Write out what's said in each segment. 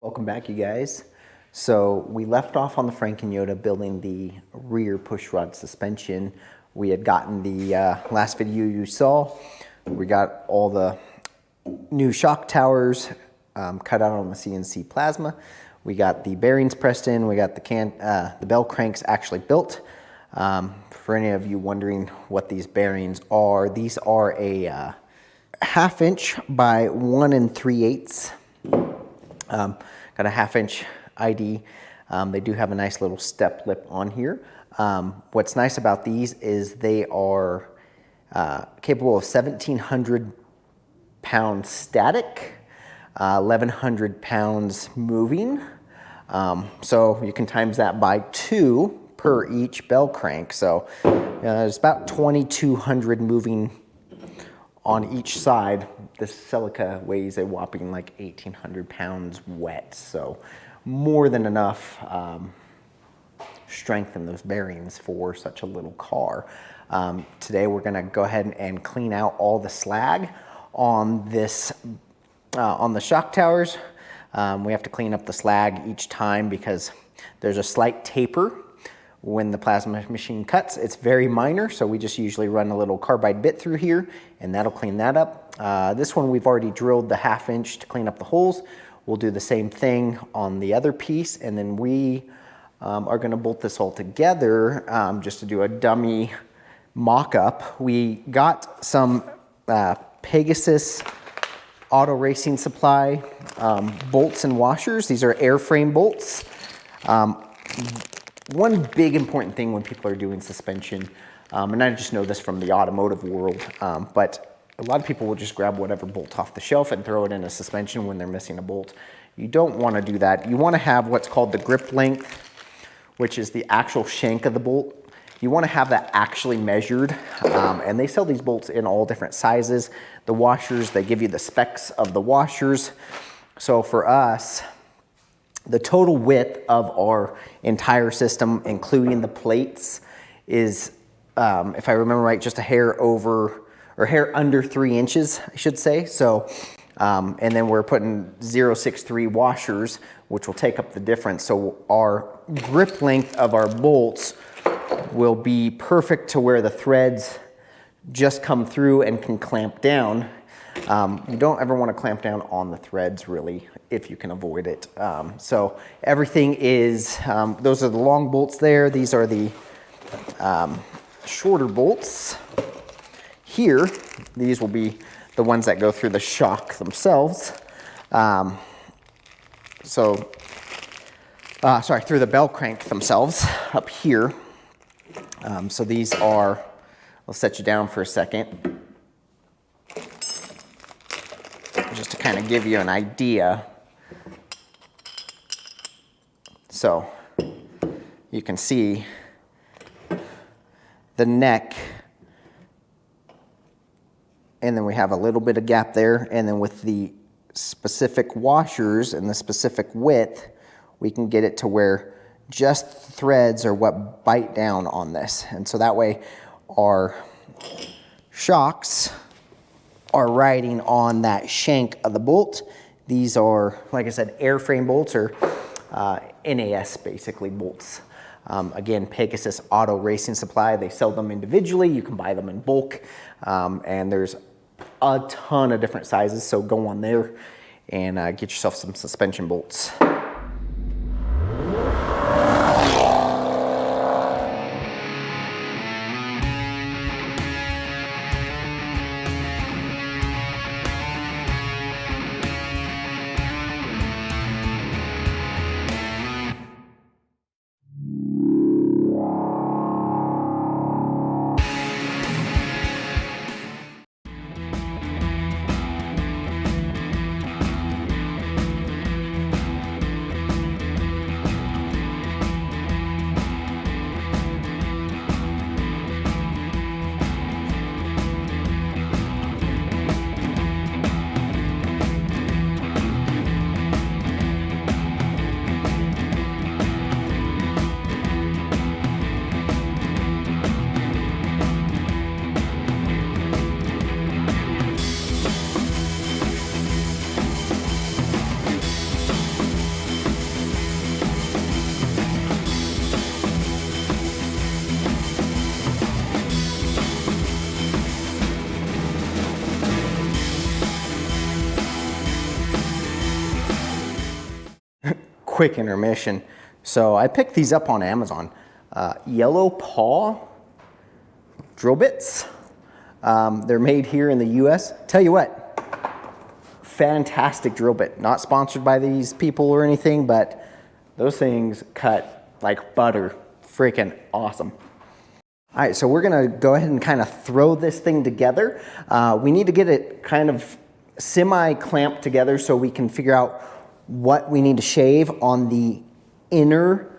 Welcome back, you guys. So we left off on the Franken Yoda building the rear pushrod suspension. We had gotten the last video you saw. We got all the new shock towers cut out on the CNC plasma. We got the bearings pressed in. We got the bell cranks actually built. For any of you wondering what these bearings are, these are a 1/2 inch by 1 3/8. Got a 1/2 inch ID. They do have a nice little step lip on here. What's nice about these is they are capable of 1,700 pounds static, 1,100 pounds moving. So you can times that by 2 per each bell crank. So it's about 2,200 moving on each side. This Celica weighs a whopping like 1,800 pounds wet, so more than enough strength in those bearings for such a little car. Today we're gonna go ahead and clean out all the slag on this, on the shock towers. We have to clean up the slag each time because there's a slight taper when the plasma machine cuts. It's very minor, so we just usually run a little carbide bit through here and that'll clean that up. This one we've already drilled the 1/2 inch to clean up the holes. We'll do the same thing on the other piece, and then we are gonna bolt this all together just to do a dummy mock-up. We got some Pegasus Auto Racing Supply bolts and washers. These are airframe bolts. One big important thing when people are doing suspension, and I just know this from the automotive world, but a lot of people will just grab whatever bolt off the shelf and throw it in a suspension when they're missing a bolt. You don't want to do that. You want to have what's called the grip length, which is the actual shank of the bolt. You want to have that actually measured, and they sell these bolts in all different sizes. The washers, they give you the specs of the washers. So for us, the total width of our entire system, including the plates, is, if I remember right, just a hair over, or hair under 3 inches, I should say. So, and then we're putting 0.63 washers, which will take up the difference. So our grip length of our bolts will be perfect to where the threads just come through and can clamp down. You don't ever want to clamp down on the threads, really, if you can avoid it. So everything is, those are the long bolts there. These are the shorter bolts. Here, these will be the ones that go through the shock themselves. Sorry, through the bell crank themselves up here. So these are, I'll set you down for a second, just to kind of give you an idea. So you can see the neck, and then we have a little bit of gap there, and then with the specific washers and the specific width, we can get it to where just threads are what bite down on this. And so that way our shocks are riding on that shank of the bolt. These are, like I said, airframe bolts, or NAS basically bolts. Again, Pegasus Auto Racing Supply. They sell them individually. You can buy them in bulk, and there's a ton of different sizes. So go on there and get yourself some suspension bolts. quick intermission. So I picked these up on Amazon. Yellow Paw drill bits. They're made here in the US. Tell you what, fantastic drill bit. Not sponsored by these people or anything, but those things cut like butter. Freaking awesome. All right, so we're gonna go ahead and kind of throw this thing together. We need to get it kind of semi-clamped together so we can figure out what we need to shave on the inner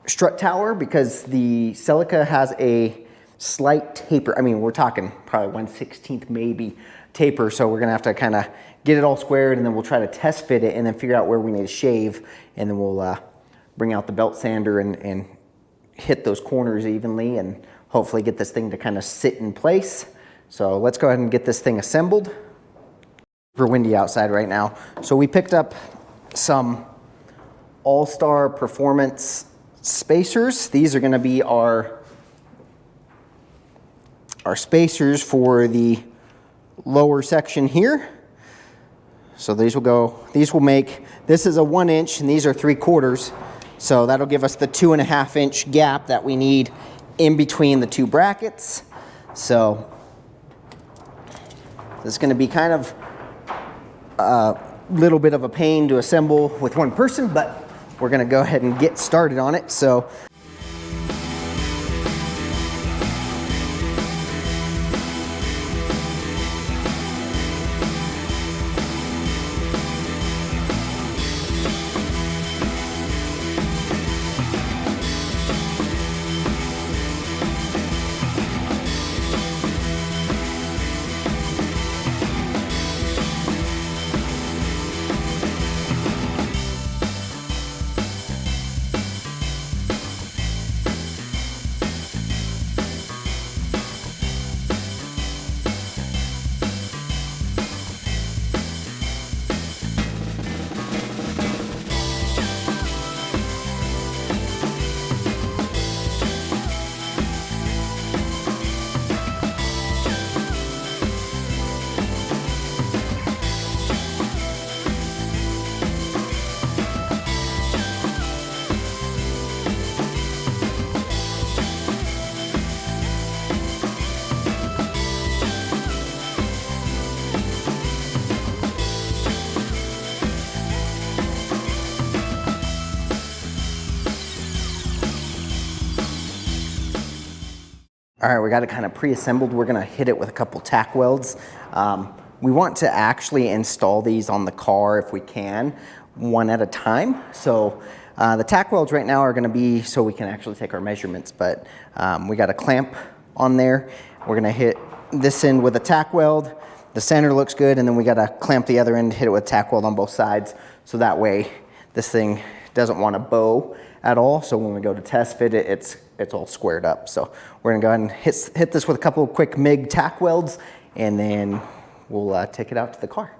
strut tower, because the Celica has a slight taper. I mean, we're talking probably 1/16 maybe taper, so we're gonna have to kind of get it all squared, and then we'll try to test fit it and then figure out where we need to shave, and then we'll bring out the belt sander and hit those corners evenly and hopefully get this thing to kind of sit in place. So let's go ahead and get this thing assembled. Super windy outside right now. So we picked up some All-Star Performance spacers. These are going to be our spacers for the lower section here. So these will make, this is a 1 inch and these are 3/4. So that'll give us the 2.5 inch gap that we need in between the two brackets. So this is going to be kind of a little bit of a pain to assemble with one person, but we're going to go ahead and get started on it. So all right, we got it kind of pre-assembled. We're gonna hit it with a couple tack welds. We want to actually install these on the car if we can, one at a time. So the tack welds right now are gonna be so we can actually take our measurements, but we got a clamp on there. We're gonna hit this end with a tack weld. The center looks good, and then we gotta clamp the other end, hit it with a tack weld on both sides. So that way this thing doesn't want to bow at all. So when we go to test fit it, it's all squared up. So we're gonna go ahead and hit this with a couple of quick MIG tack welds, and then we'll take it out to the car.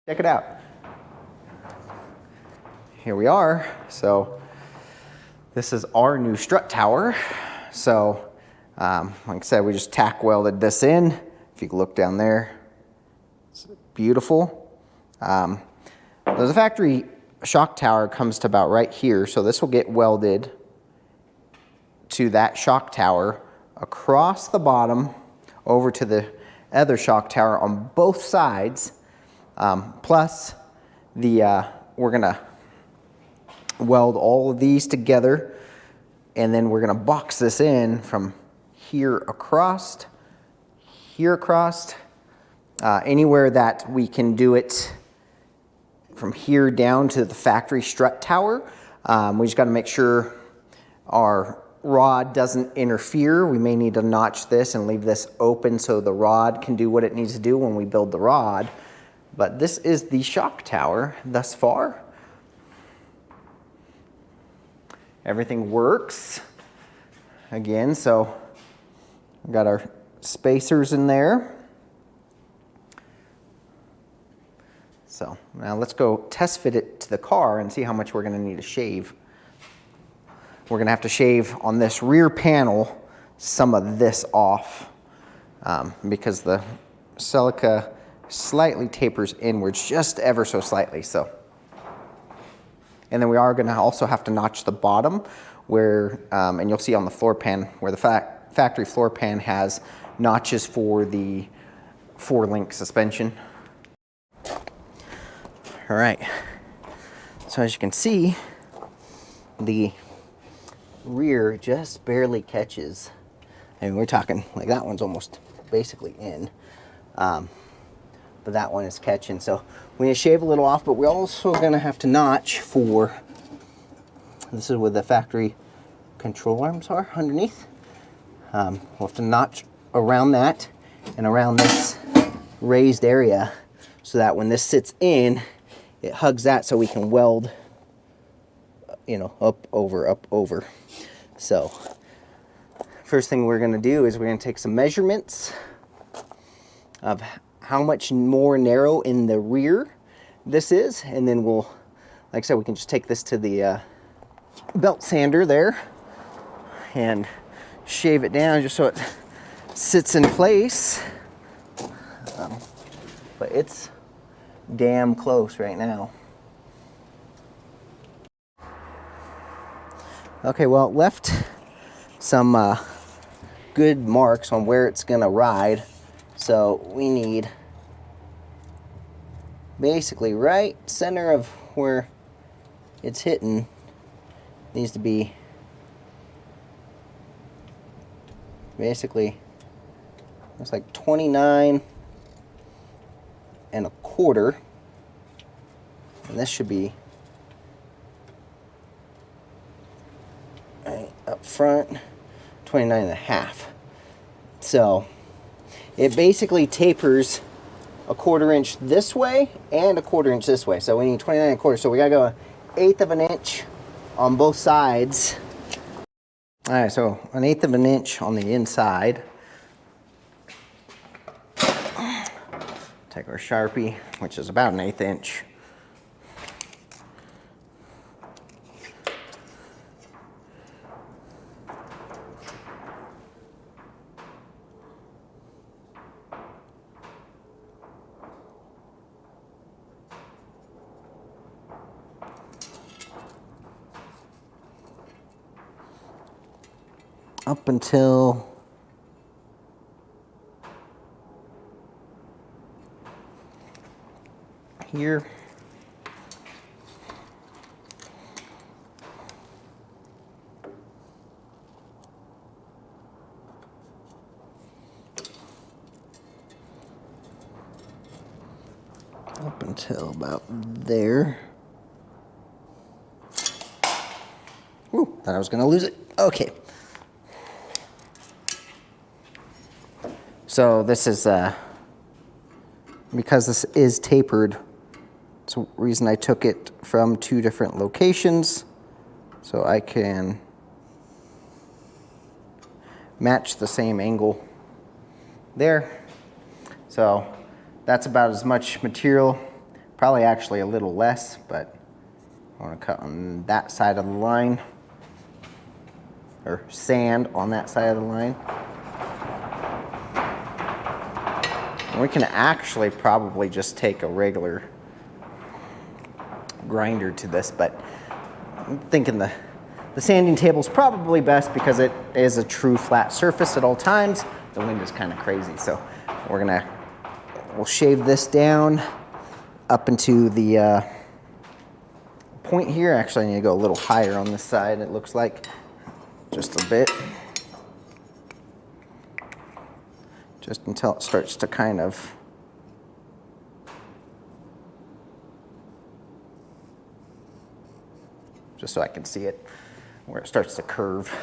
Check it out. Here we are. So this is our new strut tower. So like I said, we just tack welded this in. If you can look down there, it's beautiful. The factory shock tower comes to about right here. So this will get welded to that shock tower across the bottom over to the other shock tower on both sides. Plus we're gonna weld all of these together, and then we're gonna box this in from here across, anywhere that we can do it from here down to the factory strut tower. We just gotta make sure our rod doesn't interfere. We may need to notch this and leave this open so the rod can do what it needs to do when we build the rod. But this is the shock tower thus far. Everything works. Again, so we've got our spacers in there. So now let's go test fit it to the car and see how much we're going to need to shave. We're going to have to shave on this rear panel some of this off because the Celica slightly tapers inwards, just ever so slightly. So, and then we are going to also have to notch the bottom where, and you'll see on the floor pan where the factory floor pan has notches for the 4-link suspension. All right, so as you can see, the rear just barely catches. I mean, we're talking like that one's almost basically in, but that one is catching. So we need to shave a little off, but we're also gonna have to notch for, this is where the factory control arms are underneath. We'll have to notch around that and around this raised area so that when this sits in, it hugs that so we can weld, you know, up, over. So first thing we're gonna do is we're gonna take some measurements of how much more narrow in the rear this is, and then we'll, like I said, we can just take this to the belt sander there and shave it down just so it sits in place. But it's damn close right now. Okay, well, it left some good marks on where it's gonna ride. So we need basically right center of where it's hitting needs to be basically, it's like 29 and a quarter, and this should be right up front 29 and a half. So it basically tapers a 1/4 inch this way and a 1/4 inch this way, so we need 29 and a quarter. So we gotta go 1/8 of an inch on both sides. All right, so 1/8 of an inch on the inside. Take our Sharpie, which is about 1/8 inch. Up until here. Up until about there. Ooh, thought I was gonna lose it. Okay. So this is, because this is tapered, it's the reason I took it from 2 different locations, so I can match the same angle there. So that's about as much material, probably actually a little less, but I want to cut on that side of the line, or sand on that side of the line. We can actually probably just take a regular grinder to this, but I'm thinking the sanding table is probably best because it is a true flat surface at all times. The wind is kind of crazy, so we'll shave this down up into the point here. Actually, I need to go a little higher on this side, it looks like, just a bit. Just until it starts to kind of just so I can see it where it starts to curve.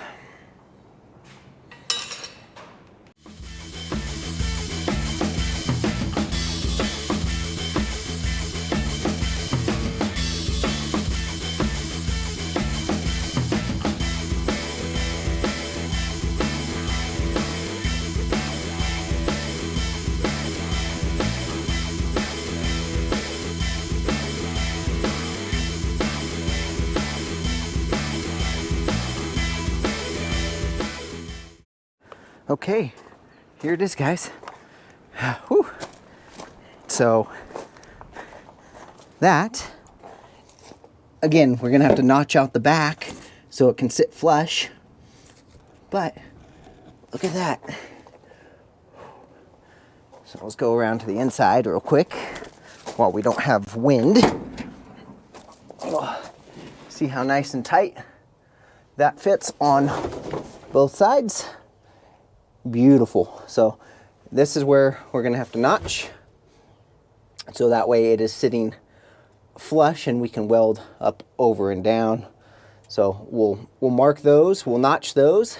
Okay, here it is, guys. Whew. So that, again, we're gonna have to notch out the back so it can sit flush, but look at that. So let's go around to the inside real quick while we don't have wind. Oh, see how nice and tight that fits on both sides. Beautiful. So this is where we're gonna have to notch, so that way it is sitting flush and we can weld up, over, and down. So we'll mark those, we'll notch those,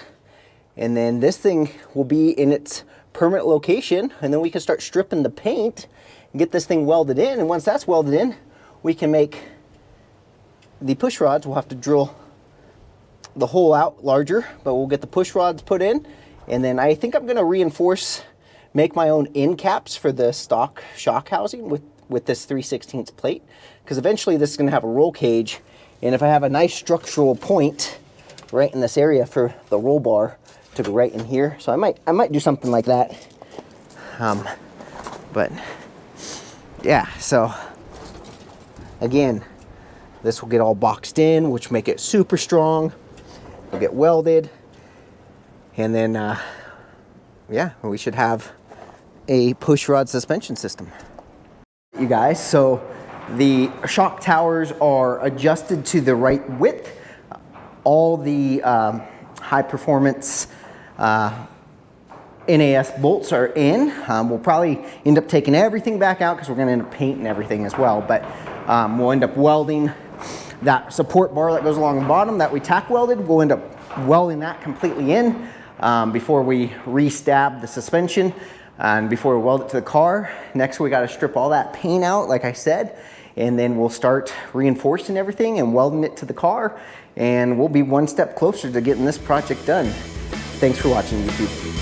and then this thing will be in its permanent location, and then we can start stripping the paint and get this thing welded in. And once that's welded in, we can make the push rods. We'll have to drill the hole out larger, but we'll get the push rods put in, and then I think I'm gonna reinforce, make my own end caps for the stock shock housing with this 3/16 plate, because eventually this is gonna have a roll cage, and if I have a nice structural point right in this area for the roll bar to go right in here, so I might do something like that. But yeah, so again, this will get all boxed in, which make it super strong. It'll get welded, and then yeah, we should have a push rod suspension system. You guys, so the shock towers are adjusted to the right width. All the high performance NAS bolts are in. We'll probably end up taking everything back out because we're going to end up painting everything as well, but we'll end up welding that support bar that goes along the bottom that we tack welded. We'll end up welding that completely in before we re-stab the suspension and before we weld it to the car. Next, we got to strip all that paint out, like I said, and then we'll start reinforcing everything and welding it to the car, and we'll be one step closer to getting this project done. Thanks for watching, YouTube.